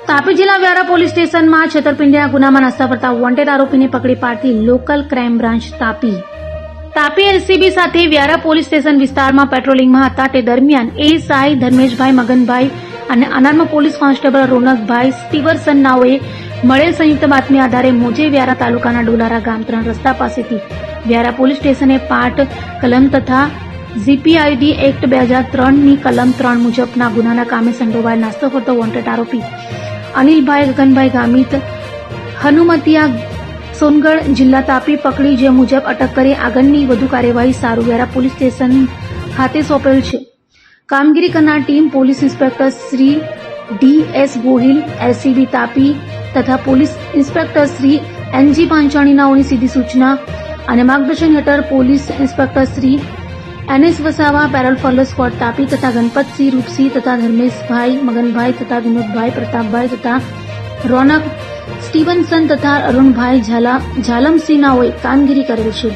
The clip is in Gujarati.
તાપી જિલ્લા વ્યારા પોલીસ સ્ટેશનમાં છેતરપિંડીના ગુનામાં નાસ્તા ફરતા વોન્ટેડ આરોપીને પકડી પાડતી local crime branch Tapi LCB સાથે વ્યારા પોલીસ સ્ટેશન વિસ્તારમાં પેટ્રોલિંગમાં હતા તે દરમિયાન એએસઆઈ ધર્મેશભાઈ મગનભાઈ અને અનારમાં પોલીસ કોન્સ્ટેબલ રોનકભાઈ સ્ટીવરસન નાઓએ મળેલ સંયુક્ત બાતમી આધારે મોજે વ્યારા તાલુકાના ડોલારા ગામ 3 રસ્તા પાસેથી વ્યારા પોલીસ સ્ટેશને પાટ કલમ તથા જીપીઆઈડી એક્ટ 2003ની કલમ 3 મુજબના ગુનાના કામે સંડોવાયેલ નાસ્તો ફરતો વોન્ટેડ આરોપી અનિલભાઈ ગગનભાઈ ગામિત હનુમતિયા સોનગઢ જિલ્લા તાપી પકડી જે મુજબ અટક કરી આગળની વધુ કાર્યવાહી સારું વ્યારા પોલીસ સ્ટેશન ખાતે સોંપેલ છે. કામગીરી કરનાર team police inspector Shri D S. Gohil LCB Tapi તથા પોલીસ ઇન્સ્પેક્ટર શ્રી એનજી પાંચાણીનાઓની સીધી સૂચના અને માર્ગદર્શન હેઠળ police inspector Shri N S Vasava parole follow squad Tapi તથા ગણપતસિંહ રૂપસિંહ તથા ધર્મેશભાઈ મગનભાઈ તથા વિનોદભાઈ પ્રતાપભાઈ તથા રોનક સ્ટીવનસન તથા અરુણભાઈ ઝાલમસિંહનાઓએ કામગીરી કરેલ છે.